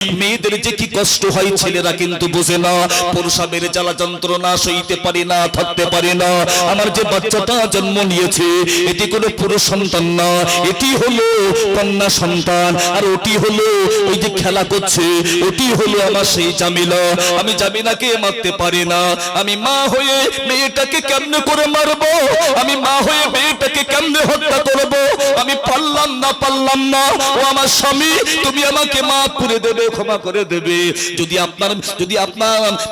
মেয়েদের যে কি কষ্ট হয় ছেলেরা কিন্তু বোঝে না। প্রসবের জ্বালা যন্ত্রণা সইতে পারে না, থাকতে পারে না। আমার যে বাচ্চাটা জন্ম নিয়েছে এটি কোনো পুরুষ সন্তান না, এটি হলো কন্যা সন্তান। আর ওটি হলো ওই যে খেলা করছে, ওটি হলো আমার সেই জামিলা। আমি জামিলাকে মারতে পারি না। আমি মা হয়ে মেয়েটাকে কেমনে করে মারবো? আমি মা হয়ে মেয়েটাকে কেমনে হত্যা করবো? আমি পারলাম না, পারলাম না। ও আমার স্বামী, তুমি আমাকে মাফ করে দেবে, ক্ষমা করে দেবে। যদি আপনার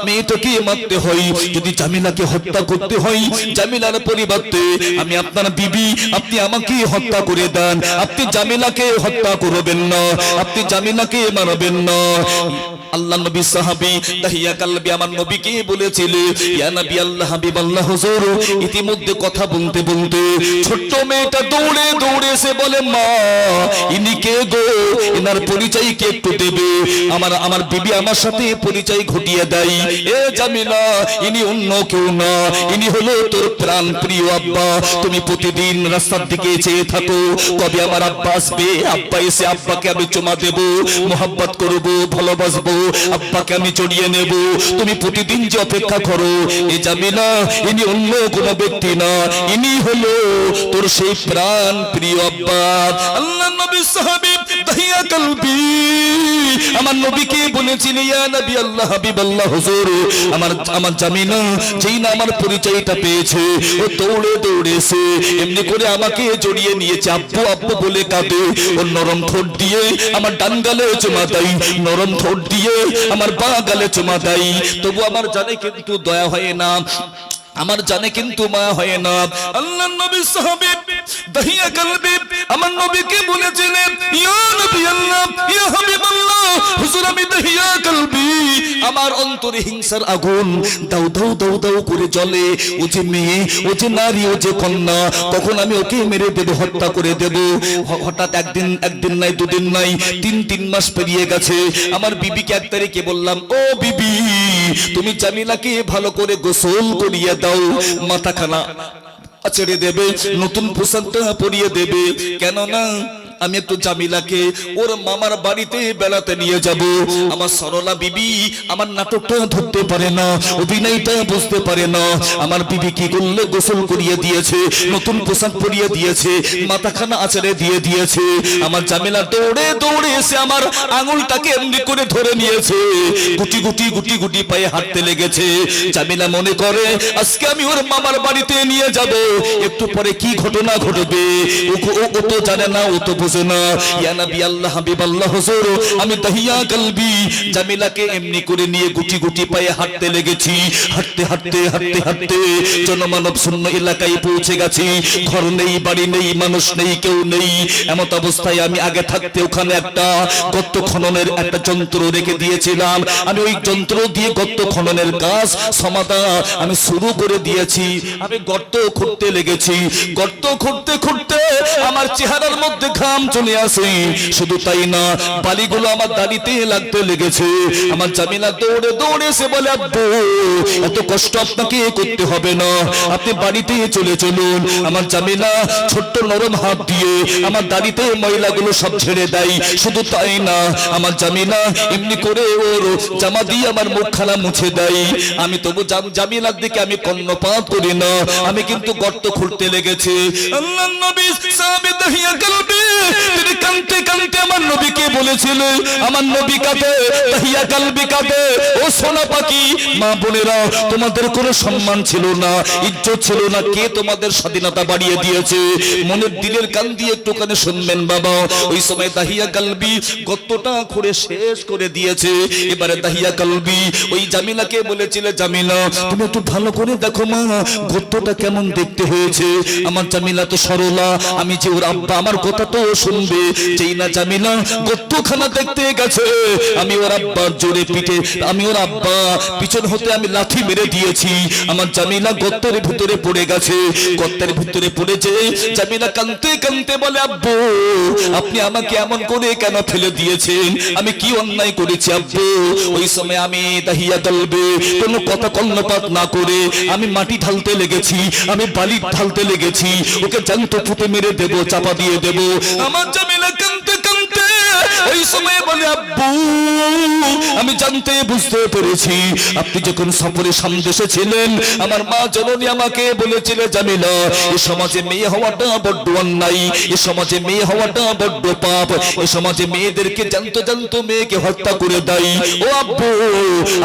মেয়েটাকে মারতে হয়, যদি জামিলাকে হত্যা করতে হয়, জামিলার পরিবর্তে আমি আপনার বিবি, আপনি আমাকে হত্যা করে দেন। আপনি জামিলাকে হত্যা করবেন না, আপনি জামিলাকে মারবেন না। আল্লাহ নবী সাহাবী দাহিয়া কালবি আমার নবীকে বলেছিলেন, ইয়া নবী আল্লাহ হাবিব আল্লাহ হুজুর। ইতিমধ্যে কথা বলতে বলতে ছোট্ট মেয়েটা দৌড়ে দৌড়ে এসে বলে, মা ইনি কে গো? এনার পরিচয় কে একটু দেবে? আমার বিবি আমার সাথে পরিচয় ঘটিয়ে দেয়। এ জামিলা, ইনি অন্য কেউ না, ইনি হলো তোর প্রাণ প্রিয় আব্বা। তুমি প্রতিদিন রাস্তার দিকে চেয়ে থাকো, কবে আমার আব্বা আসবে। আব্বা এসে আব্বাকে আমি চুমা দেব, মোহাব্বত করব, ভালোবাসবো, আব্বাকে আমি জড়িয়ে নেব। তুমি প্রতিদিন যে অপেক্ষা করো, এ জামিলা ইনি অন্য কোনো ব্যক্তি না, ইনি হলো তোর সেই প্রাণ প্রিয় আব্বা। আল্লাহ নবী সাহাবী দাহিয়া কালবি আমার নবীকে বলেছিলেন, ইয়া নবী আল্লাহ হাবিব আল্লাহ হুজুর, আমার জামিলা যেই না আমার পরিচয়টা পেয়েছে, ও দৌড়ে দৌড়ে এসে এমনি করে আমাকে জড়িয়ে নিয়েছে, আব্বু আব্বু বলে কাঁদে। ও নরম ঠোঁট দিয়ে আমার ডান গালে চুমা দেয়, নরম ঠোঁট দিয়ে আমার বাঁ গালে চুমা দেয়। তবু আমার জানে কিন্তু দয়া হয় না, আমার জানে কিন্তু মায়া হয় না। আল্লাহ নবী সাহাবী দাহিয়া কালবি আমার নবীকে বলেছিলেন, ইয়া নবী আল্লাহ, ইয়া হাবিব আল্লাহ হুজুর, আমি দাহিয়া কালবি আমার অন্তরে হিংসার আগুন দাউ দাউ দাউ দাউ করে জ্বলে। ও যে মেয়ে, ও যে নারী, ও যে কন্যা, কখন আমি ওকে মেরে দেব, হত্যা করে দেব। হঠাৎ একদিন নাই, দুদিন নাই, তিন মাস পেরিয়ে গেছে। আমার বিবিকে এক তারিখে বললাম, ও বিবি, তুমি জামিলাকে ভালো করে গোসল করিয়ে দাও, মাথাখানা ছেড়ে দেবে, নতুন পোশাকটা পরিয়ে দেবে। কেননা আমি একটু জামিলাকে ওর মামার বাড়িতে বেড়াতে নিয়ে যাব। আমার সরলা বিবি আমার নাটকটা ধরতে পারে না, অভিনয়টা বুঝতে পারে না। আমার বিবি কি করলে গোসল করিয়ে দিয়েছে, নতুন পোশাক পরিয়ে দিয়েছে, মাথাখানা আঁচড়ে দিয়ে দিয়েছে। আমার জামিলা দৌড়ে দৌড়ে এসে আমার আঙুলটাকে এমনি করে ধরে নিয়েছে, গুটি গুটি গুটি গুটি পায়ে হাঁটতে লেগেছে। জামিলা মনে করে আজকে আমি ওর মামার বাড়িতে নিয়ে যাব, একটু পরে কি ঘটনা ঘটবে ও তো জানে না, ও তো বোঝে না। ইয়া নবী আল্লাহ হাবিব আল্লাহ হুজুর, আমি দাহিয়া কালবি জামিলাকে এমনি করে নিয়ে গুটি গুটি পায়ে হাঁটতে লেগেছি। হাঁটতে হাঁটতে হাঁটতে হাঁটতে জনমানব শূন্য এলাকায় পৌঁছে গেছি। ঘর নেই, বাড়ি নেই, মানুষ নেই, কেউ নেই। এমত অবস্থায় আমি আগে থাকতে ওখানে একটা গর্ত খননের একটা যন্ত্র রেখে দিয়েছিলাম। আমি ওই যন্ত্র দিয়ে গর্ত খননের কাজ সমাধান আমি শুরু করে দিয়েছি। আমি গর্ত খুঁড়তে লেগেছি। গর্ত খুঁড়তে খুঁড়তে আমার চেহারার মধ্যে ঘাম চলে আসে। শুধু তাই না, বালিগুলো আমার দাড়িতে লাগতে লেগেছে। আমার জামিলা দৌড়ে দৌড়ে এসে বলে, আব্বু এত কষ্ট আপনাকে করতে হবে না, আপনি বাড়িতে চলে চলুন। আমার জামিলা ছোট্ট নরম হাত দিয়ে আমার দাড়িতে ময়লাগুলো সব ছেড়ে দেয়। শুধু তাই না, আমার জামিলা এমনি করে ওর জামা দিয়ে আমার মুখখানা মুছে দেয়। আমি তবু জামিলার দিকে আমি কর্ণপাত করি না, আমি কিন্তু গর্ত খুঁড়তে লেগেছে। আল্লাহর নবী সাহাবী দাহিয়া কালবি তিনি কাঁদতে কাঁদতে আমার নবীকে বলেছিল, আমার নবী কাঁদে, দাহিয়া কালবি কাঁদে। ও সোনা পাখি, মা বোনেরা, তোমাদের কোনো সম্মান ছিল না, ইজ্জত ছিল না, কে তোমাদের স্বাধীনতা বাড়িয়ে দিয়েছে? মনের দিলের কান দিয়ে একটুখানি শুনবেন বাবা। ওই সময় দাহিয়া কালবি গর্তটা খুঁড়ে শেষ করে দিয়েছে। এবারে দাহিয়া কালবি ওই জামিলাকে বলেছিল, জামিলা তুমি একটু ভালো করে দেখো মা, গর্তটা কেমন দেখতে হয়েছে। আমার জামিলা তো সরলা, আমি যে ওর আব্বা, আমার কথা তো শুনবে। যেই না জামিলা গর্তখানা দেখতে গেছে, আমি ওর আব্বার জোরে পিঠে, আমি ওর আব্বা পিছন হতে আমি লাথি মেরে দিয়েছি। আমার জামিলা গর্তের ভিতরে পড়ে গেছে। গর্তের ভিতরে পড়েছে। জামিলা কাঁদতে কাঁদতে বলে, আব্বু আপনি আমাকে এমন করে কেন ফেলে দিয়েছেন? আমি কি অন্যায় করেছি আব্বু? ওই সময় আমি দাহিয়া কালবি কোনো কথা কর্ণপাত না করে আমি মাটি ঢালতে লেগেছি, আমি বালি ঢালতে লেগেছি। ওকে জ্যান্ত পুঁতে মেরে দেব, চাপা দিয়ে দেব। আমার জামিলা কাঁদতে কাঁদতে ওই ওই সময় বলে আব্বু আমি জানতে বুঝতে পেরেছি আপনি যখন সফরে সন্দেশে ছিলেন আমার মা জননী আমাকে বলেছিল জামিলা এই সমাজে মেয়ে হওয়াটা বড্ড অন্যায় এই সমাজে মেয়ে হওয়াটা বড্ড পাপ এই সমাজে মেয়েদেরকে জানতো জানতো মেয়েকে হত্যা করে দেয় ও আব্বু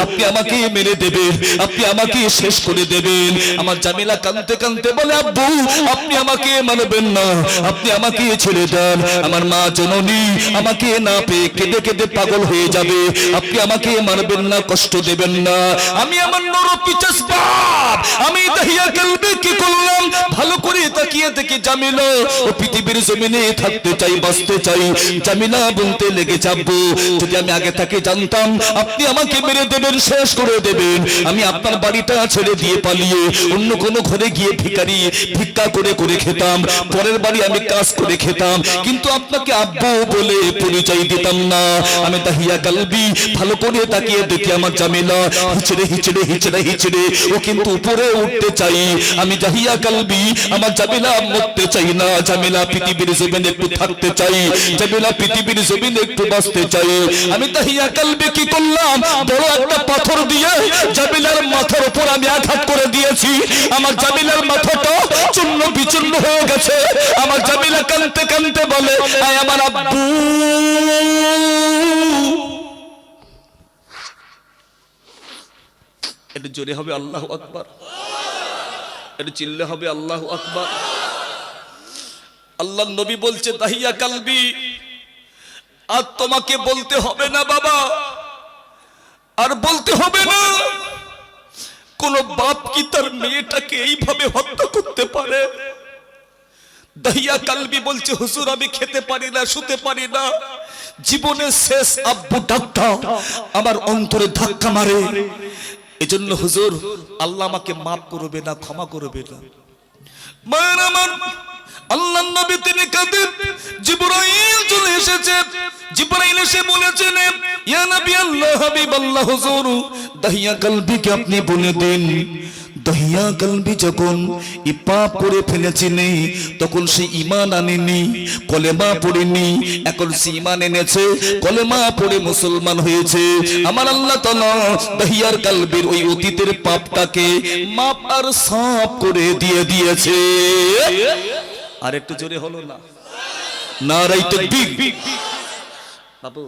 আপনি আমাকে মেরে দেবেন আপনি আমাকে শেষ করে দেবেন আমার জামিলা কাঁদতে কাঁদতে বলে আব্বু আপনি আমাকে মারবেন না আপনি আমাকে ছেড়ে দেন আমার মা জননী আমাকে না পেয়ে কেঁদে কেঁদে পাগল হয়ে যাবে আপনি আমাকে মারবেন না কষ্ট দেবেন না আমি আমার নরপিচাস বাপ আমি দাহিয়া কালবে কি করলাম ভালো করে তাকিয়ে দেখি জামিলা ও পৃথিবীর জমিনে থাকতে চাই বাঁচতে চাই জামিলা বলতে লেগে যাবো যদি আমি আগে থেকে জানতাম আপনি আমাকে মেরে দেবেন শেষ করে দেবেন আমি আপনার বাড়িটা ছেড়ে দিয়ে পালিয়ে অন্য কোনো ঘরে গিয়ে ভিক্ষা করে করে খেতাম পরের বাড়ি আমি কাজ করে খেতাম কিন্তু আপনাকে আব্বু বলে পরিচয় দিতাম না আমি দাহিয়া কালবি ভালো করে তাকিয়ে দেখি আমার জামিলা হিচড়ে হিচড়ে হিচড়ে হিচড়ে ও কিন্তু উপরে উঠতে চাই আমি দাহিয়া কালবি আমার জামিলা মরতে চাই না জামিলা পৃথিবীর জমিনে একটু থাকতে চাই জামিলা পৃথিবীর জমিনে একটু বাঁচতে চাই আমি দাহিয়া কালবি কি করলাম বড় একটা পাথর দিয়ে জামিলার মাথার উপর আমি আঘাত করে দিয়েছি আমার জামিলার মাথাটা চূর্ণ বিচূর্ণ হয়ে গেছে আমার জামিলা কাঁদতে কাঁদতে বলে আয় আমার আব্বু এটা জোরে হবে আল্লাহু আকবার এটা চিল্লে হবে আল্লাহু আকবার আল্লাহর নবী বলছে দাহিয়া কালবি আর তোমাকে বলতে হবে না বাবা আর বলতে হবে না কোন বাপ কি তার মেয়েটাকে এইভাবে হত্যা করতে পারে দাহিয়া কালবি বলছে হুজুর আমি খেতে পারি না শুতে পারি না জীবনের শেষ আব্বু ডাক্তার আমার অন্তরে ধাক্কা মারে এজন্য হুজুর আল্লাহ আমাকে মাফ করবে না ক্ষমা করবে না মায়ের আমার আল্লাহর নবী তিনি কাঁদেন জিবরাইল চলে এসেছে জিবরাইল এসে বলেছেন ইয়া নবী আল্লাহ হাবিব আল্লাহ হুজুর দাহিয়া কালবিকে আপনি বলে দিন দাহিয়া কালবি যখন পাপ করে ফেলেছিনি তখন সে ঈমান আনেনি কলেমা পড়েনি এখন সে ঈমান এনেছে কলেমা পড়ে মুসলমান হয়েছে আমার আল্লাহ তাআলা দাহিয়ার কালবির ওই অতীতের পাপটাকে মাপ আর সাফ করে দিয়ে দিয়েছে আর একটু জোরে হলো না নারায়ে তাকবীর বাবু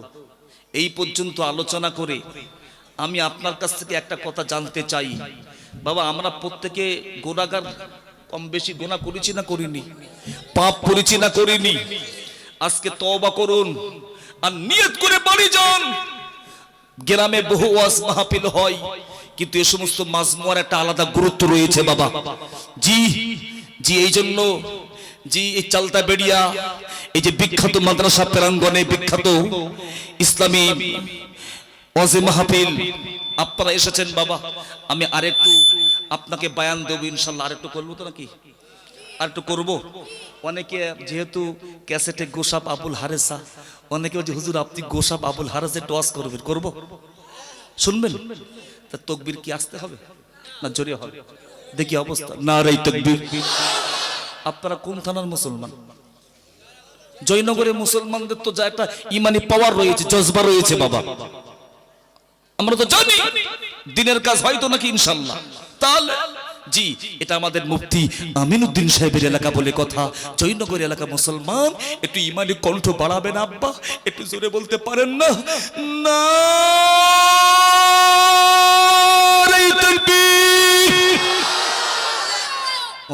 এই পর্যন্ত আলোচনা করে আমি আপনার কাছ থেকে একটা কথা জানতে চাই বাবা আমরা প্রত্যেকে গুনাহগার কম বেশি গুনাহ করেছি না করিনি পাপ করেছি না করিনি আজকে তওবা করুন আর নিয়ত করে বাড়ি যান গ্রামে বহু ওয়াজ মাহফিল হয় কিন্তু এই সমস্ত মাজমুয়ার একটা আলাদা গুরুত্ব রয়েছে বাবা জি জি এই জন্য জি এই চালতা বেড়িয়া এই যে বিখ্যাত মাদ্রাসা প্রাঙ্গণে বিখ্যাত ইসলামী ওয়াজ মাহফিল আপনারা এসেছেন বাবা আমি আরেকটু আপনাকে বয়ান দেব ইনশাআল্লাহ আরেকটু করব তো নাকি আরেকটু করব অনেকে যেহেতু ক্যাসেটে গোসাপ আবুল হারেসা অনেকে বলে হুজুর আপনি গোসাপ আবুল হারেসে টস করবেন করব শুনবেন তা তাকবীর কি আসতে হবে না জোরে হবে দেখি অবস্থা নারায়ে তাকবীর আপনারা কোন থানার মুসলমান জয়নগরে মুসলমানদের তো যা একটা ঈমানি পাওয়ার রয়েছে জজবা রয়েছে বাবা আমরা তো জানি দিনের কাজ হয়তো নাকি ইনশাআল্লাহ তাহলে জি এটা আমাদের মুফতি আমিনউদ্দিন সাহেবের এলাকা বলে কথা জয়নগর এলাকা মুসলমান একটু ঈমানি কণ্ঠ বাড়াবেন আব্বা একটু জোরে বলতে পারেন না নারায়ে তাকবীর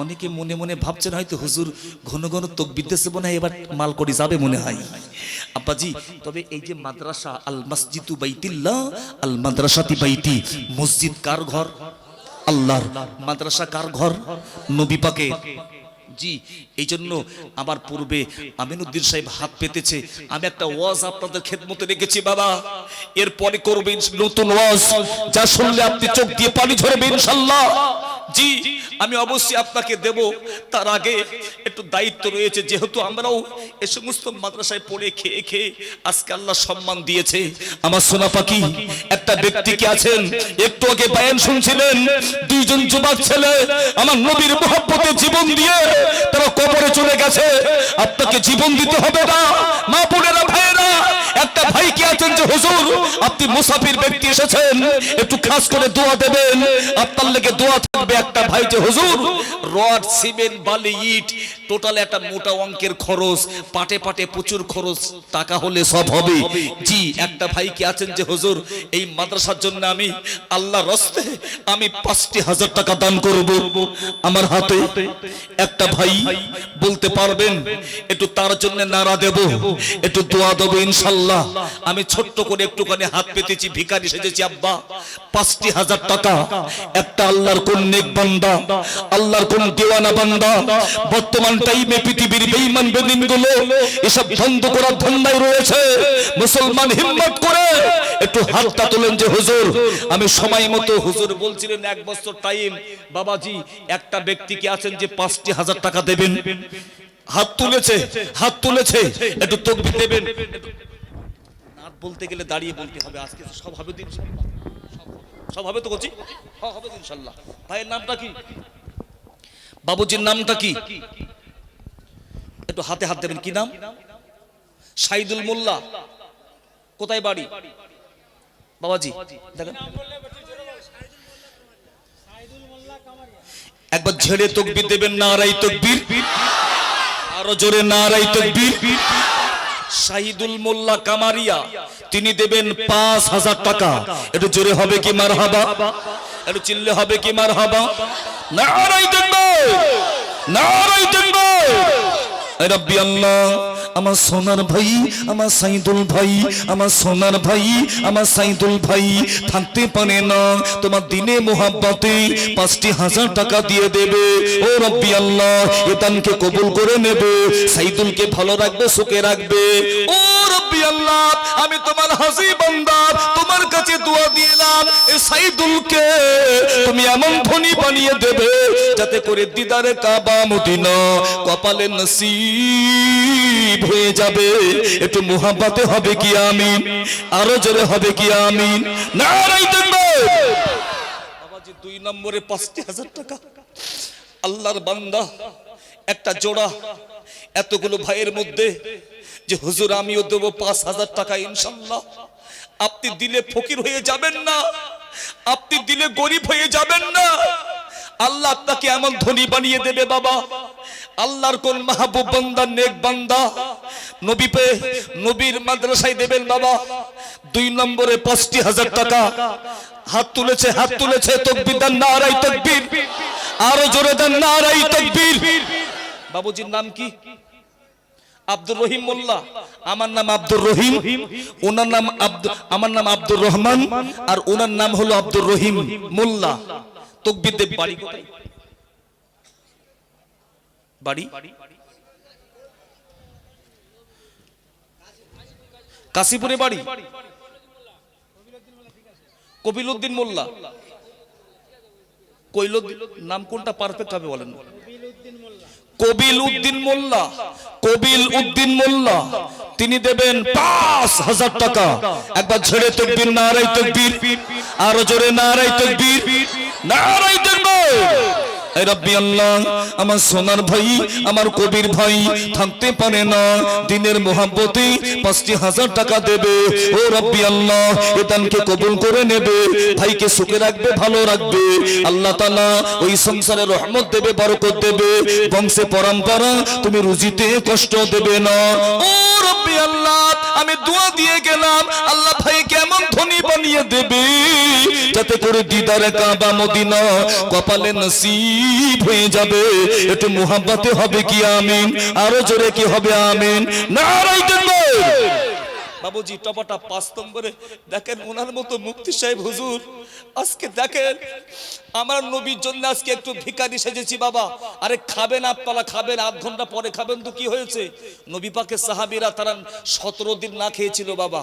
অনেকে মনে মনে ভাবছেন হয়তো হুজুর ঘন ঘন তাকবীর দিতেছে মনে হয় এবার মাল করে যাবে মনে হয় আব্বাজি তবে এই যে মাদ্রাসা আল মসজিদু বাইতুল্লাহ আল মাদ্রাসাতি বাইতি মসজিদ কার ঘর আল্লাহর মাদ্রাসা কার ঘর নবী পাকের জি এই জন্য আমার পূর্বে আমিনউদ্দিন সাহেব হাত পেতেছে আমি একটা ওয়াজ আপনাদের খেদমতে রেখেছি বাবা এরপরে করবেন নতুন ওয়াজ যা শুনলে আপনি চোখ দিয়ে পানি ঝরবে ইনশাআল্লাহ জি আমি অবশ্যই আপনাকে দেব তার আগে একটু দায়িত্ব রয়েছে যেহেতু আমরাও এই সমস্ত মাদ্রাসায় পড়ে খেয়ে খেয়ে আজকে আল্লাহ সম্মান দিয়েছে আমার সোনা পাখি একটা ব্যক্তি কি আছেন একটু আগে বয়ান শুনছিলেন দুইজন যুবক ছেলে আমার নবীর মহব্বতে জীবন দিয়ে তারা কবরে চলে গেছে আপনাকে জীবন দিতে হবে না মা বোনেরা ভাইয়েরা একটা ভাই কি আছেন যে হুজুর আপনি মুসাফির ব্যক্তি এসেছেন, একটু খাস করে দোয়া দেবেন, আপনার লেগে দোয়া থাকবে। একটা ভাই যে হুজুর রড সিমেন্ট বালি ইট টোটাল একটা মোটা অঙ্কের খরচ, পাটে পাটে প্রচুর খরচ, টাকা হলে সব হবে। জি একটা ভাই কি আছেন যে হুজুর এই মাদ্রাসার জন্য আমি আল্লাহর রাস্তে আমি 5,000 টাকা দান করব। আমার হাতে একটা ভাই বলতে পারবেন, একটু তার জন্য নারা দেব, একটু দোয়া দেব ইনশাআল্লাহ। আমি ছোট্ট করে একটুখানি হাত পেতেছি, ভিখারি সেজেছি। আব্বা 5,000 টাকা একটা আল্লাহর কোন নেক বান্দা, আল্লাহর কোন দেওয়ানা বান্দা বর্তমান টাইমে পৃথিবীর বেঈমান বেদিনগুলো এসব বন্ধ করার ধান্দায় রয়েছে। মুসলমান হিম্মত করে একটু হাতটা তোলেন যে হুজুর আমি সময় মতো, হুজুর বলছিলেন 1 বছর টাইম। বাবাজি একটা ব্যক্তিকে আছেন যে 5,000 টাকা দেবেন, হাত তুলেছে, হাত তুলেছে, একটু তাকবীর দেবেন। নাত বলতে গেলে দাঁড়িয়ে বলতে হবে। আজকে সব হবে দিন, সব হবে তো বলছি, হ্যাঁ হবে ইনশাআল্লাহ। ভাইয়ের নামটা কি? বাবুজির নামটা কি? একটু হাতে হাত দেবেন। কি নাম? শাহিদুল মোল্লা। কোথায় বাড়ি বাবাজি? দেখেন একবার ঝেড়ে তাকবীর দেবেন, নারায়ে তাকবীর, আরো জোরে নারায়ে তাকবীর। শাহিদুল মোল্লা কামারিয়া, তিনি দেবেন 5,000 টাকা। একটু জোরে হবে কি মারহাবা? একটু চিল্লে হবে কি মারহাবা? নারায়ে তাকবীর, নারায়ে তাকবীর। রব্বি আল্লাহ আমার সোনার ভাই, আমার সাইদুল ভাই, আমার সোনার ভাই, আমার সাইদুল ভাই থাকতে পারে না, তোমার দিনে মোহাব্বতে 5,000 টাকা দিয়ে দেবে। ও রব্বি আল্লাহ এ দানকে কবুল করে নেবে, সাইদুলকে ভালো রাখবে, সুখে রাখবে। ও রব্বি আল্লাহ আমি তোমার হাজি বান্দা, তোমার কাছে দোয়া দিলাম এই সাইদুলকে তুমি এমন ধনী বানিয়ে দেবে যাতে করে দিদারে কাবা মদিনা কপালে নসিব হয়ে যাবে। একটু মুহাব্বতে হবে কি আমিন? আরো জোরে হবে কি আমিন? নারায়ে তাকবীর। বাবাজি 2 নম্বরে 5,000 টাকা আল্লাহর বান্দা একটা জোড়া, এতগুলো ভাইয়ের মধ্যে যে হুজুর আমিও দেব 5,000 টাকা ইনশাআল্লাহ। আপনি দিলে ফকির হয়ে যাবেন না, আপনি দিলে গরিব হয়ে যাবেন না, আল্লাহ আপনাকে এমন ধনী বানিয়ে দেবে। বাবা আল্লাহর কোন মাহবুব বান্দা, নেক বান্দা নবী পে নবীর মাদ্রাসায় দেবেন। বাবা 2 নম্বরে 5,000 টাকা হাত তুলেছে, হাত তুলেছে, তাকবীর দেন, নারায়ে তাকবীর, আরো জোরে দেন নারায়ে তাকবীর। বাবুজির নাম কি? আব্দুর রহিম মোল্লা। আমার নাম আব্দুর রহিম, ওনার নাম আমার নাম আব্দুর রহমান, আর ওনার নাম হলো আব্দুর রহিম মোল্লা। তাকবীর দেব। বাড়ি কোথায়? বাড়ি কাশীপুরে বাড়ি। কবিলউদ্দিন মোল্লা। কৈলুদ্দিন নাম কোনটা পারফেক্ট হবে বলেন? কবিল উদ্দিন মোল্লা, কবিল উদ্দিন মোল্লা তিনি দেবেন 5,000 টাকা। একবার ছেড়ে তাকবীর, নারায়ে তাকবীর, আরো জোরে নারায়ে তাকবীর, নারায়ে তাকবীর। এ রব্বি আল্লাহ আমার সোনার ভাই, আমার কবির ভাই থাকতে পারে না, দিনের মোহাব্বতে 5,000 টাকা দেবে। ও রব্বি আল্লাহ এ দানকে কবুল করে নেবে, ভাইকে সুখে রাখবে, ভালো রাখবে। আল্লাহ তাআলা ওই সংসারে রহমত দেবে, বরকত দেবে, বংশে পরম্পরা তুমি রুজিতে কষ্ট দেবে না। ও রব্বি আল্লাহ আমি দোয়া দিয়ে গেলাম, আল্লাহ ভাইকে এমন ধনী বানিয়ে দেবে যাতে করে দিদারে কাবা মদিনা কপালে নসিব হয়ে যাবে। একটু মুহাব্বতে হবে কি আমিন? আরো জোরে কি হবে আমিন? নারায়ে তাকবীর। বাবুজি টপাটা 5 নম্বরে দেখেন ওনার মতো মুফতি সাহেব হুজুর আজকে দেখেন আমার নবীর জন্য আজকে একটু ভিখারি সেজেছি। বাবা আরে খাবেন আপনারা, খাবেন 8 ঘন্টা পরে খাবেন তো কি হয়েছে? নবী পাকের সাহাবীরা তারা 17 দিন না খেয়েছিল বাবা,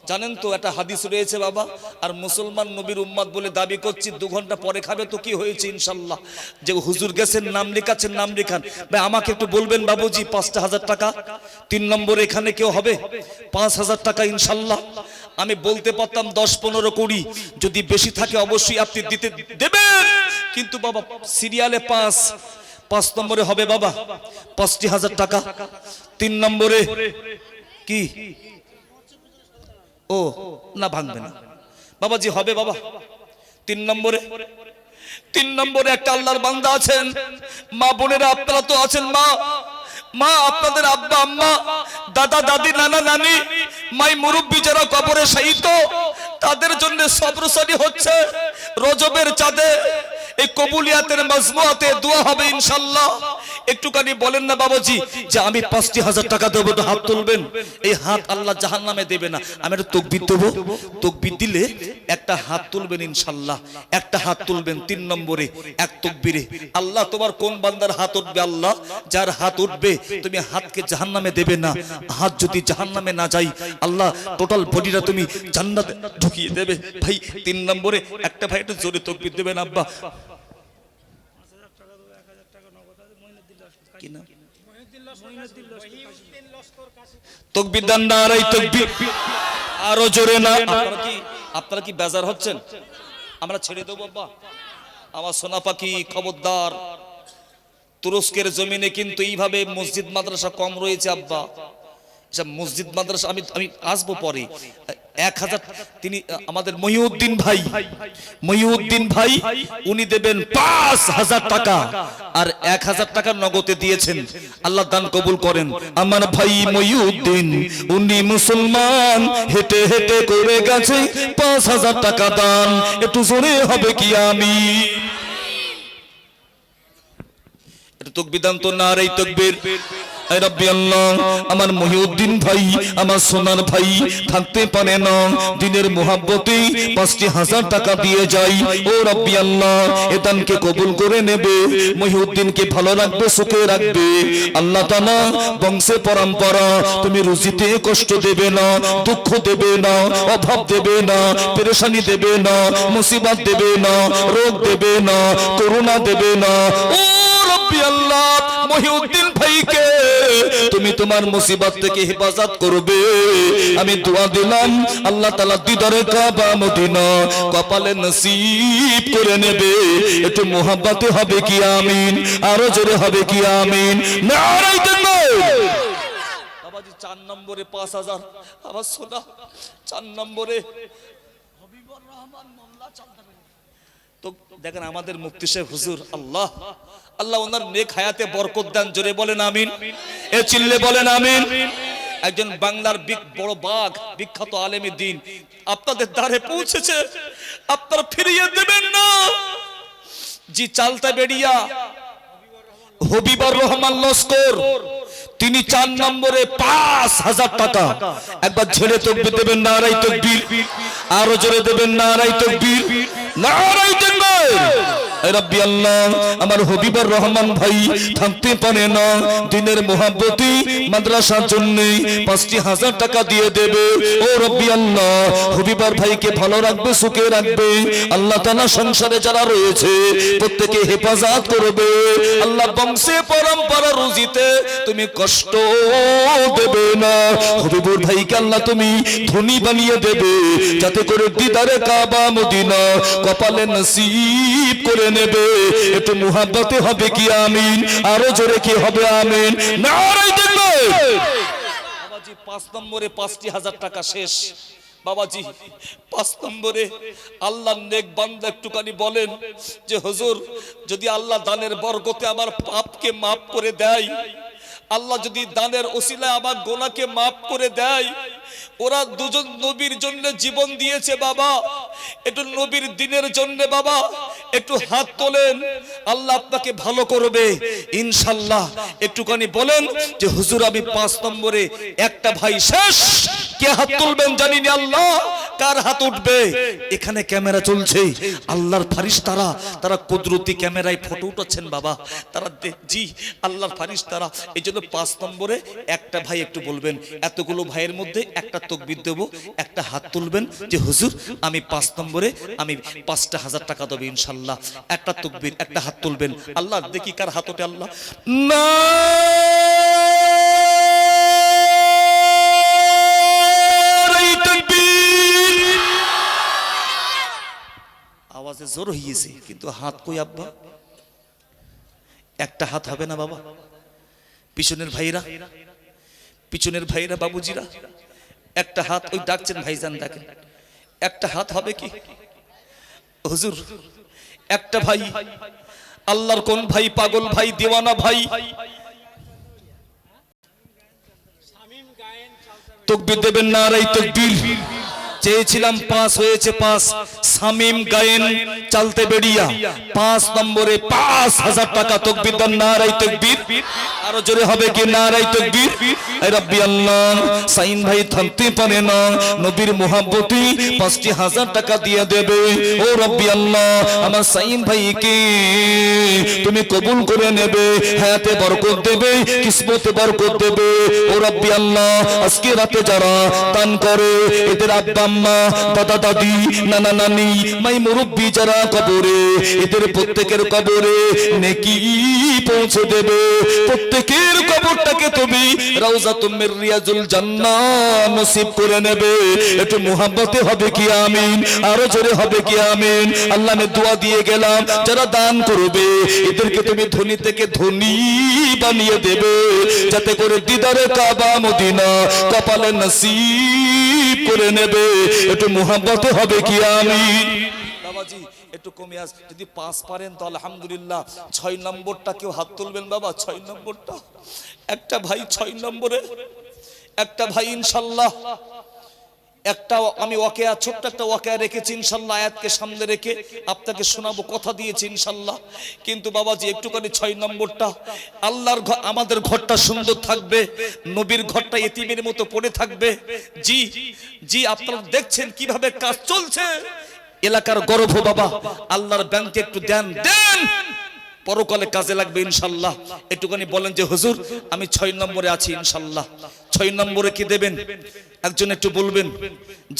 জানেন তো একটা হাদিস রয়েছে বাবা। আর মুসলমান নবীর উম্মত বলে দাবি করছি 2 ঘন্টা পরে খাবে তো কি হয়েছে? ইনশাআল্লাহ যে হুজুর গেছেন নাম লেখাচ্ছেন, নাম লেখান। ভাই আমাকে একটু বলবেন বাবুজি 5,000 টাকা 3 নম্বরে এখানে কেউ হবে 5,000 টাকা ইনশাআল্লাহ। আমি বলতে পারতাম 10, 15, 20, যদি বেশি থাকে অবশ্যই আপনি দিতে দেবেন, কিন্তু বাবা সিরিয়ালে 5 নম্বরে হবে বাবা 5,000 টাকা। 3 নম্বরে কি ও না ভাঙবে না বাবাজি, হবে বাবা। 3 নম্বরে একটা আল্লাহর বান্দা আছেন, মা বোনেরা আপনারা তো আছেন, মা আপনাদের আব্বা আম্মা দাদা দাদি নানা নানি মাই মুরব্বী যারা কবরে শায়িত, তাদের জন্য সবরসানি হচ্ছে রজবের চাঁদে এই কবুলিয়াতের মাজমুআতে দোয়া হবে ইনশাআল্লাহ। একটুখানি বলেন না বাবাজি যে আমি 5,000 টাকা দেবো, তো হাত তুলবেন। এই হাত আল্লাহ জাহান্নামে দেবে না। আমি একটা তাকবীর দেব, তাকবীর দিলে একটা হাত তুলবেন ইনশাআল্লাহ, একটা হাত তুলবেন। 3 নম্বরে এক তাকবীরে আল্লাহ তোমার কোন বান্দার হাত উঠবে, আল্লাহ যার হাত উঠবে তুমি হাতকে জাহান্নামে দেবে না। হাত যদি জাহান্নামে না যায় আল্লাহ টোটাল বডিটা তুমি জান্নাতে ঢুকিয়ে দেবে। ভাই 3 নম্বরে একটা ভাই একটু জোরে তাকবীর দেবেন আব্বা। তাকবীর দেন, নারায়ে তাকবীর, আরো জোরে না। আপনারা কি বেজার হচ্ছেন? আমরা ছেড়ে দেবো আব্বা? আমার সোনা পাখি খবরদার, তুরস্কের জমিনে কিন্তু এইভাবে মসজিদ মাদ্রাসা কম রয়েছে আব্বা। মসজিদ মাদ্রাসা আমি আসবো পরে। 1000 তিনি আমাদের মহিউদ্দিন ভাই উনি দেবেন 5,000 টাকা আর 1,000 টাকা নগদে দিয়েছেন। আল্লাহ দান কবুল করেন। আমার ভাই মহিউদ্দিন উনি মুসলমান, হেঁটে হেঁটে করে গেছে 5,000 টাকা দান। একটু জোরে হবে কি আমিন? একটু তাকবীর দান তো, নারায়ে তাকবীর। রব্বি আল্লাহ, আমার মহিউদ্দিন ভাই আমার সোনার ভাই থাকতে পারে না, দিনের মোহাব্বতে 5,000 টাকা দিয়ে যাই। ও রব্বি আল্লাহ, এ দানকে কবুল করে নেবে, মহিউদ্দিনকে ভালো রাখবে, সুখে রাখবে আল্লাহ তাআলা। বংশে পরম্পরা তুমি রুজিতে কষ্ট দেবে না, দুঃখ দেবে না, অভাব দেবে না, পেরেশানি দেবে না, মুসিবত দেবে না, রোগ দেবে না, করোনা দেবে না। ও রব্বি আল্লাহ, মহিউদ্দিন ভাইকে তুমি তোমার মুসিবত থেকে হেফাজত করবে। আমি দোয়া দিলাম আল্লাহ তাআলা দিদারে কাবা মদিনা কপালে নসিব করে নেবে। একটু মোহাব্বতে হবে কি আমিন? আরো জোরে হবে কি আমিন? নারায়ে তাকবীর। বাবাজি 4 নম্বরে 5,000 আবার শোনা। 4 নম্বরে হবিবুর রহমান মোল্লা চলতে তো দেখেন আমাদের মুফতি সাহেব হুজুর, আল্লাহ ওনার নেক হায়াতে বরকত দেন। জোরে বলেন আমিন, এ চিল্লে বলেন আমিন। একজন বাংলার বড় বাঘ, বিখ্যাত আলেমে দ্বীন আপনাদের দ্বারে পৌঁছেছে, আপনারা ফিরিয়ে দেবেন না। জি চালতা বেড়িয়া হবিবুর রহমান লস্কর, তিনি 4 নম্বরে 5,000 টাকা। একবার ছেড়ে তাকবীর দেবেন, নারায়ে তাকবীর। আরো জোরে দেবেন, নারায়ে তাকবীর, নারায়ে তাকবীর। রব্বি আল্লাহ, আমার হবিবুর রহমান ভাই থাকতে পারে না, দিনের মোহাব্বতে মাদ্রাসার জন্য 5,000 টাকা দিয়ে দেবে। ও রব্বি আল্লাহ, হবিবুর ভাইকে ভালো রাখবে, সুখে রাখবে আল্লাহ তাআলা। সংসারে যারা রয়েছে প্রত্যেকে হেফাজত করবে আল্লাহ। বংশে পরম্পরা রুজিতে তুমি কষ্ট দেবে না। হবিবুর ভাইকে আল্লাহ তুমি ধনী বানিয়ে দেবে, যাতে করে দিদারে কাবা মদিনা কপালে নসিব করে নেবে। একটু মুহাব্বতে হবে কি আমিন? আরো জোরে কি হবে আমিন? নারায়ে তাকবীর। বাবাজি 5 নম্বরে 5,000 টাকা শেষ। বাবাজি 5 নম্বরে আল্লাহর নেক বান্দা একটুখানি বলেন যে হুজুর যদি আল্লাহ দানের বরকতে আমার পাপকে maaf করে দেয়, আল্লাহ যদি দানের ওসিলায় আমার গুনাহকে maaf করে দেয়। ওরা দুজন নবীর জন্য জীবন দিয়েছে বাবা, একটু নবীর দ্বীনের জন্য বাবা একটু হাত তোলেন, আল্লাহ আপনাকে ভালো করবে ইনশাআল্লাহ। একটুখানি বলেন যে হুজুর আমি 5 নম্বরে একটা ভাই শেষ। কে হাত তুলবেন জানি না, আল্লাহ কার হাত উঠবে? এখানে ক্যামেরা চলছে, আল্লাহর ফারিস্তারা তারা কুদরতি ক্যামেরায় ফটো উঠাচ্ছেন বাবা, তারা জি আল্লাহর ফারিস্তারা। এই জন্য 5 নম্বরে একটা ভাই একটু বলবেন, এতগুলো ভাইয়ের মধ্যে একটা তাকবীর দেব, একটা হাত তুলবেন যে হুজুর আমি 5 নম্বরে আমি 5,000 টাকা দেব ইনশাআল্লাহ। একটা তাকবীর, একটা হাত তুলবেন। আল্লাহ দেখি কার হাত ওঠে। আল্লাহ না আওয়াজে জোর হইছে কিন্তু হাত কই আব্বা? একটা হাত হবে না বাবা? পিছনের ভাইরা বাবুজিরা একটা হাত, ওই ডাকছেন ভাইজান ডাকেন, একটা হাত হবে কি হুজুর? একটা ভাই, আল্লাহর কোন ভাই? পাগল ভাই, দিওয়ানা ভাই। তাকবীর দেবেন, নারায়ে তাকবীর। চেয়েছিলাম 5 হয়েছে 5। শামীম গায়েন চালতে বেড়িয়া 5 নম্বরে 5000 টাকা। তাকবীর দেন, নারায়ে তাকবীর। আরো জোরে হবে কি নারায়ে তাকবীর? এ রাব্বি আল্লাহ, সাইন ভাই থামতে পারে না, নবীর মোহাব্বতে 5000 টাকা দিয়ে দেবে। ও রাব্বি আল্লাহ, আমার সাইন ভাইকে তুমি কবুল করে নেবে, হায়াতে বরকত দেবে, কিসমতে বরকত দেবে। ও রাব্বি আল্লাহ, আজকে রাতে যারা দান করে এদের আব্বা আম্মা, দাদা দাদি, নানা নানি, মাই মুরব্বি যারা কবরে, এদের প্রত্যেকের কবরে নেকি পৌঁছে দেবে। প্রত্যেকের কবরটাকে তুমি রাউজাতুম মির রিয়াজুল জান্নাহ নসিব করে নেবে। একটু মুহাব্বতে হবে কি আমিন? আরো জোরে হবে কি আমিন? আল্লাহ আমি দোয়া দিয়ে গেলাম, যারা দান করবে এদেরকে তুমি ধনী থেকে ধনী বানিয়ে দেবে, যাতে করে দিদারে কাবা মদিনা কপালে নসিব করে নেবে। একটু মুহাব্বতে হবে কি আমিন? বাবাজি একটু কমে আস, যদি 5 পারেন তো আলহামদুলিল্লাহ। 6 নম্বরটা কেউ হাত তুলবেন বাবা? 6 নম্বরটা একটা ভাই, 6 নম্বরে একটা ভাই ইনশাআল্লাহ। একটা আমি ওয়াকিয়া, ছোট্ট একটা ওয়াকিয়া রেখেছি ইনশাআল্লাহ, আয়াতকে সামনে রেখে আপনাকে শোনাবো, কথা দিয়েছি ইনশাআল্লাহ। কিন্তু বাবাজি একটুখানি 6 নম্বরটা, আল্লাহর ঘর, আমাদের ঘরটা সুন্দর থাকবে, নবীর ঘরটা এতিমের মতো পড়ে থাকবে। জি জি, আপনারা দেখছেন কিভাবে কাজ চলছে, এলাকার গর্ব বাবা। আল্লাহর ব্যাংকে একটু দেন, দেন, পরকালে কাজে লাগবে ইনশাআল্লাহ। একটুখানি বলেন যে হুজুর আমি 6 নম্বরে আছি ইনশাআল্লাহ। 6 নম্বরে কি দেবেন? একজন একটু বলবেন।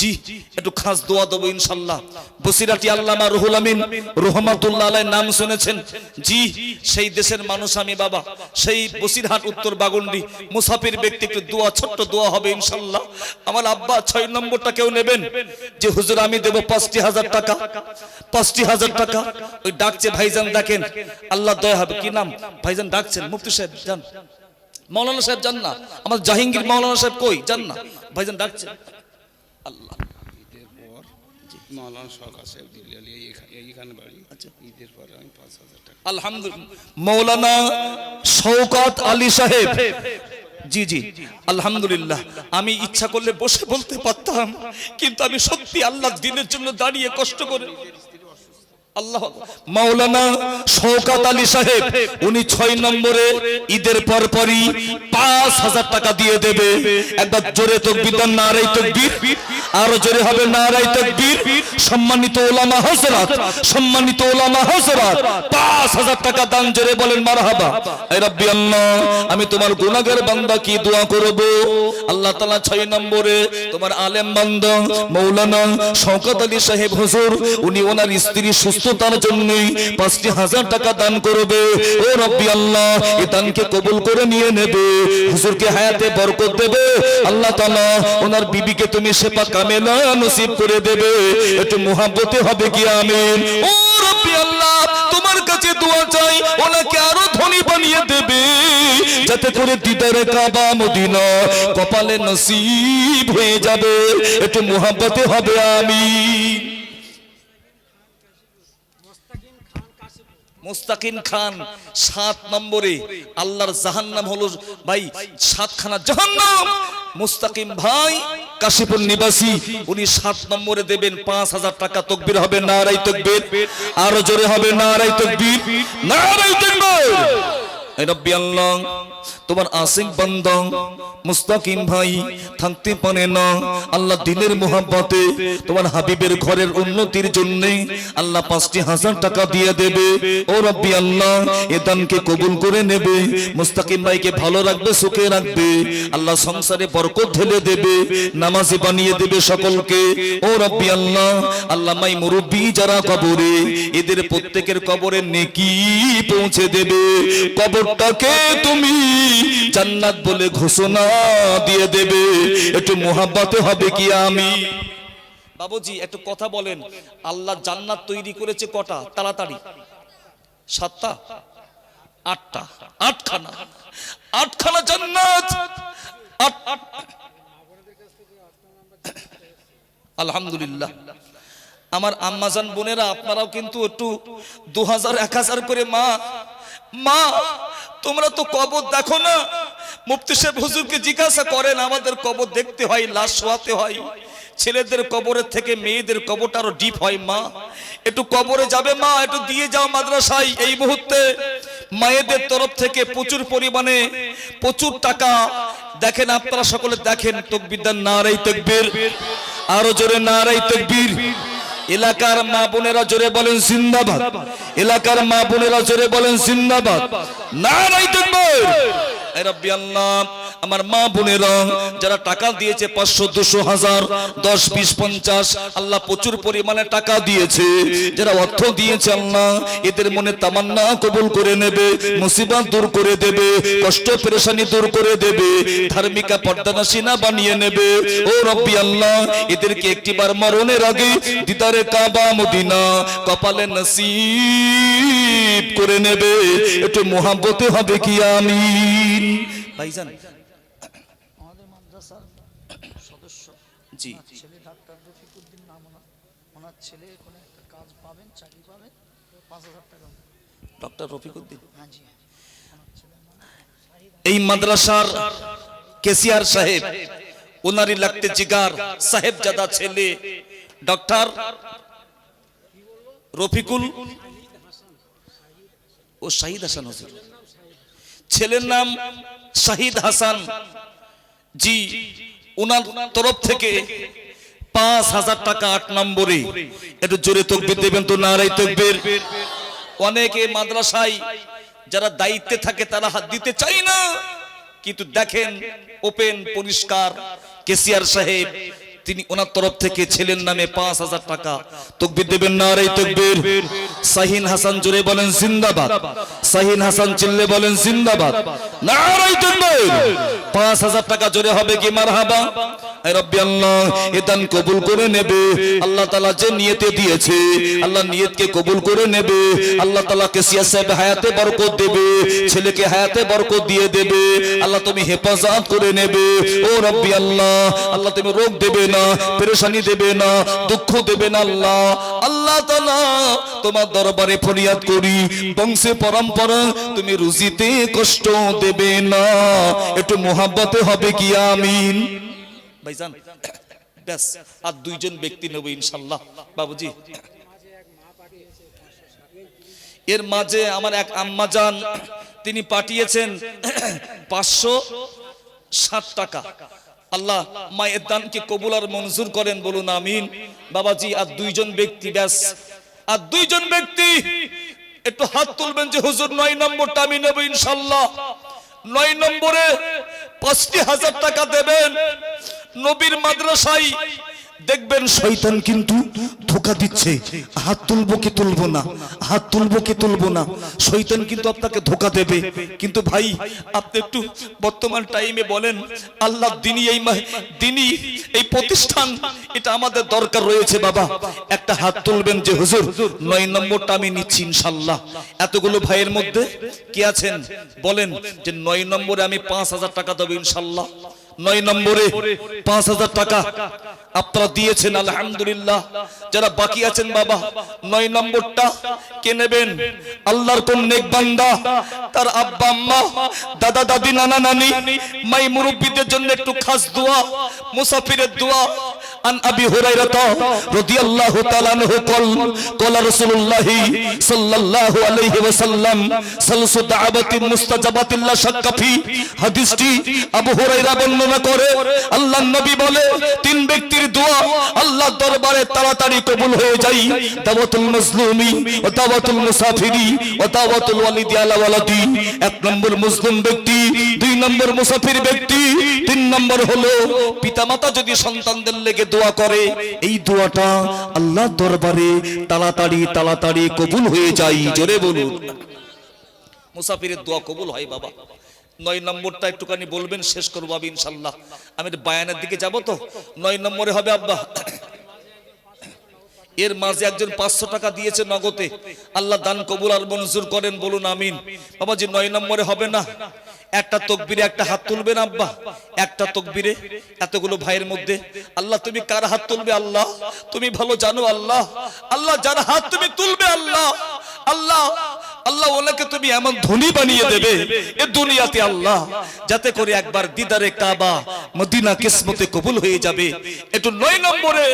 জি, একটু খাস দোয়া দেবো ইনশাআল্লাহ। বসিরাটি আল্লামা রুহুল আমিন রহমাতুল্লাহ আলাইহির নাম শুনেছেন? জি, সেই দেশের মানুষ আমি বাবা, সেই বসিরহাট উত্তর বাগুন্ডি। মুসাফির ব্যক্তি, একটু দোয়া, ছোট্ট দোয়া হবে ইনশাআল্লাহ। আমার আব্বা 6 নম্বরটা কেউ নেবেন? যে হুজুর আমি দেব 50,000 টাকা, 50,000 টাকা। ওই ডাকছে ভাইজান, ডাকেন, আল্লাহ দয়া হবে। কি নাম ভাইজান? ডাকছেন মুফতি সাহেব, জান, মাওলানা সাহেব যান না, আমার জাহাঙ্গীর মাওলানা সাহেব কই? যান না, ভাইজান ডাকছেন। আল্লাহ ঈদের পর মাওলানা শওকত সাহেব দিল্লি এইখানে বাড়ি। আচ্ছা, ঈদের পর আমি 5,000 টাকা। আলহামদুলিল্লাহ, মাওলানা শওকত আলী সাহেব। জি জি, আলহামদুলিল্লাহ। আমি ইচ্ছা করলে বসে বলতে পারতাম, কিন্তু আমি সত্যি আল্লাহ দ্বীনের জন্য দাঁড়িয়ে কষ্ট করে। আল্লাহ, মাওলানা শওকত আলী সাহেব, উনি 6 নম্বরে ঈদের পরপরই 5000 টাকা দিয়ে দেবে। একবার জোরে তাকবীর দেন, নারায়ে তাকবীর। আরো জোরে হবে নারায়ে তাকবীর। সম্মানিত ওলামা হযরত, সম্মানিত ওলামা হযরত, 5000 টাকা দান, জোরে বলেন মারহাবা। এ রাব্বি আল্লাহ, আমি তোমার গুনাহগার বান্দা কি দোয়া করব? আল্লাহ তাআলা 6 নম্বরে তোমার আলেম বান্দা মাওলানা শওকত আলী সাহেব হুজুর, উনি ওনার স্ত্রী সুস্থতার জন্য 5000 টাকা দান করবে। ও রাব্বি আল্লাহ, এই দানকে কবুল করে নিয়ে নেবে, হুজুরকে হায়াতে বরকত দেবে। আল্লাহ তাআলা ওনার বিবিকে তুমি শিফা কামেলা নসিব করে দেবে। একটু মুহাব্বতে হবে কি আমিন? ও রাব্বি আল্লাহ, তোমার কাছে দোয়া চাই, ওনাকে আরো ধনী বানিয়ে দেবে, যাতে করে দিদারে কাবা মদিনা কপালে নসিব হয়ে যাবে। একটু মুহাব্বতে হবে আমিন। মুস্তাকিম খান 7 নম্বরে, আল্লাহর জাহান্নাম হলো ভাই 7খানা জাহান্নাম। মুস্তাকিম ভাই কাশীপুর নিবাসী, উনি 7 নম্বরে দেবেন 5000 টাকা। তাকবীর হবে, নারায়ে তাকবীর। আরো জোরে হবে নারায়ে তাকবীর, নারায়ে তাকবীর। এ রাব্বি আল্লাহ, তোমার আশিক বান্দা মুস্তাকিম ভাই থাকতে পারে না, আল্লাহ দিনের মোহাব্বতে তোমার হাবিবের ঘরের উন্নতির জন্য আল্লাহ 5000 টাকা দিয়ে দেবে। ও রাব্বি আল্লাহ, এ দানকে কবুল করে নেবে, মুস্তাকিম ভাইকে ভালো রাখবে, সুখে রাখবে, আল্লাহ সংসারে বরকত ঢেলে দেবে, নামাজি বানিয়ে দেবে সকলকে। ও রাব্বি আল্লাহ, আল্লাহ মাই মুরব্বি যারা কবরে, এদের প্রত্যেকের কবরে নেকি পৌঁছে দেবে। কবরটাকে তুমি জান্নাত বলে ঘোষণা দিয়ে দেবে। একটু মুহাব্বতে হবে কি আমি? বাবুজি একটু কথা বলেন, আল্লাহ জান্নাত তৈরি করেছে কটা? তাড়াতাড়ি, 7টা, 8টা, 8খানা জান্নাত। আলহামদুলিল্লাহ। আমার আম্মাজান বোনেরা আপনারাও কিন্তু একটু 2000 1000 করে মা মা তোমরা তো কবর দেখো না, মুফতি সাহেব হুজুরকে জিজ্ঞাসা করেন, আমাদের কবর দেখতে হয়, লাশ শোয়াতে হয়, ছেলেদের কবরের থেকে মেয়েদের কবরটা আরো ডিপ হয়, মা একটু কবরে যাবে মা, একটু দিয়ে যাও মাদ্রাসায়। এই মুহূর্তে মায়েদের তরফ থেকে প্রচুর পরিমাণে প্রচুর টাকা, দেখেন আপনারা সকলে দেখেন, তাকবীর দেন, নারে তাকবীর, আরো জোরে নারে তাকবীর। এলাকার মা বোনেরা জোরে বলেন জিন্দাবাদ, এলাকার মা বোনেরা জোরে বলেন জিন্দাবাদ, নারে তাকবীর। এ রাব্বি আল্লাহ, আমার মা বোনেরা যারা টাকা দিয়েছে 500 200 1000 10 20 50, আল্লাহ প্রচুর পরিমাণে টাকা দিয়েছে, যারা অর্থ দিয়েছে আল্লাহ এদের মনে তামান্না কবুল করে নেবে, মুসিবত দূর করে দেবে, কষ্ট পেরেশানি দূর করে দেবে, ধার্মিকা পর্দানাসিনা বানিয়ে নেবে। ও রব্বি আল্লাহ, এদেরকে একটিবার মরণের আগে দিদারে কাবা মদিনা কপালে নসিব করে নেবে। একটু মোহাব্বতে হবে কি আমিন। ভাইজান আমাদের মাদ্রাসার সদস্য জি ছেলে ডাক্তার রফিকুদ্দিন নাম ওনার ছেলে কোনো একটা কাজ পাবেন, চাকরি পাবেন, 5000 টাকা। ডক্টর রফিকুদ্দিন হ্যাঁ জি, ওনার ছেলে এই মাদ্রাসার কেসিআর সাহেব, ওনারই লাগতে জিগার সাহেবজাদা ছেলে ডক্টর রফিকুল ও শাহিদ হাসান হুজুর, ছেলের নাম শাহিদ হাসান জি, ওনার তরফ থেকে 5000 টাকা 8 নম্বরে, একটু জোরে তাকবীর দেবেন তো, নারে তাকবীর। অনেকে মাদ্রাসায় যারা দায়িত্বে থাকে তারা হাত দিতে চায় না, কিন্তু দেখেন ওপেন পরিষ্কার কেসিআর সাহেব তিনি ওনার তরফ থেকে ছেলের নামে 5000 টাকা, তাকবীর দেবেন, নারে তাকবীর। শাহিন হাসান জোরে বলেন জিন্দাবাদ, শাহিন হাসান চিল্লে বলেন জিন্দাবাদ, নারে তাকবীর। 5000 টাকা জোরে হবে কি মারহাবা। এ রব্বি আল্লাহ, এ দান কবুল করে নেবে আল্লাহ তাআলা, যে নিয়তে দিয়েছে আল্লাহ নিয়তকে কবুল করে নেবে আল্লাহ তাআলা। কেসিআর সাহেব হায়াতে বরকত দেবে, ছেলেকে হায়াতে বরকত দিয়ে দেবে আল্লাহ, তুমি হেফাজত করে নেবে। ও রব্বি আল্লাহ, আল্লাহ তুমি রোগ দেবে না, পেরেশানি দেবে না, দুঃখ দেবে না আল্লাহ। আল্লাহ তাআলা তোমার দরবারে ফরিয়াদ করি, বংশে পরম্পরা তুমি রুজিতে কষ্ট দেবে না। একটু মোহাব্বতে হবে কি আমিন। ভাইজান ব্যাস আর 2 জন ব্যক্তি নেব ইনশাআল্লাহ। বাবুজি এর মাঝে আমার এক আম্মাজান তিনি পাঠিয়েছেন 560 টাকা। আল্লাহ মায়ের দানকে কবুল আর মঞ্জুর করেন, বলুন আমিন। বাবাজি আর 2 জন ব্যক্তি, ব্যাস আর 2 জন ব্যক্তি একটু হাত তুলবেন যে হুজুর 9 নম্বরটা আমি নেব ইনশাআল্লাহ। 9 নম্বরে 50,000 টাকা দেবেন। নবীর মাদ্রাসায় দেখবেন শয়তান কিন্তু ধোঁকা দিচ্ছে, হাত তুলবো কি তুলবো না, হাত তুলবো কি তুলবো না, শয়তান কিন্তু আপনাকে ধোঁকা দেবে। কিন্তু ভাই আপনি একটু বর্তমান টাইমে বলেন আল্লাহ দিনই এই প্রতিষ্ঠান এটা আমাদের দরকার রয়েছে বাবা, একটা হাত তুলবেন যে হুজুর 9 নম্বরটা আমি নিচ্ছি ইনশাআল্লাহ। এতগুলো ভাইয়ের মধ্যে কি আছেন বলেন যে 9 নম্বরে আমি 5000 টাকা দেব ইনশাআল্লাহ। 9 নম্বরে 5000 টাকা আপনারা দিয়েছেন আলহামদুলিল্লাহ। যারা বাকি আছেন বাবা 9 নম্বরটা কে নেবেন? আল্লাহর কোন নেক বান্দা তার আব্বা আম্মা দাদা দাদি নানা নানি মাই মুরব্বিদের জন্য একটু খাস দোয়া, মুসাফিরের দোয়া। আন আবি হুরায়রা রাদিয়াল্লাহু তাআলা আনহু ক্বালা রাসূলুল্লাহ সাল্লাল্লাহু আলাইহি ওয়াসাল্লাম সালসু দাআবাতিন মুস্তাজাবাতিন লা শাক্কা ফি। হাদিসটি আবু হুরায়রা বর্ণনা করে আল্লাহর নবী বলে 3 ব্যক্তির দোয়া আল্লাহর দরবারে তাড়াতাড়ি কবুল হয়ে যায়। দাওয়াতুল মাজলুমি ওয়া দাওয়াতুল মুসাফিরি ওয়া দাওয়াতুল ওয়ালিদি আলা ওয়ালাদি। 1 নম্বর মুসলিম ব্যক্তি, 2 নম্বর মুসাফির ব্যক্তি, 3 নম্বর হলো পিতামাতা যদি সন্তানদের লেগে দোয়া করে, এই দোয়াটা আল্লাহর দরবারে তাড়াতাড়ি কবুল হয়ে যায়। জোরে বলুন মুসাফিরের দোয়া কবুল হয় বাবা। 9 নম্বরটা একটুখানি বলবেন, শেষ করবো আমি ইনশাআল্লাহ। আমি বায়ানের দিকে যাব তো। 9 নম্বরে হবে আব্বা। এর মাঝে একজন 500 টাকা দিয়েছে নগদে, আল্লাহ দান কবুল আর মঞ্জুর করেন, বলুন আমিন। বাবাজি 9 নম্বরে হবে না, একটা তকবীরে একটা হাত তুলবেন আব্বা, একটা তকবীরে এতগুলো ভাইয়ের মধ্যে। আল্লাহ তুমি কার হাত তুলবে আল্লাহ তুমি ভালো জানো আল্লাহ। আল্লাহ যার হাত তুমি তুলবে আল্লাহ, আল্লাহ আল্লাহ ওনাকে তুমি এমন ধনী বানিয়ে দেবে এ দুনিয়াতে আল্লাহ, যাতে করে একবার দিদারে কাবা মদিনা কিসমতে কবুল হয়ে যাবে। একটু 9 নম্বরে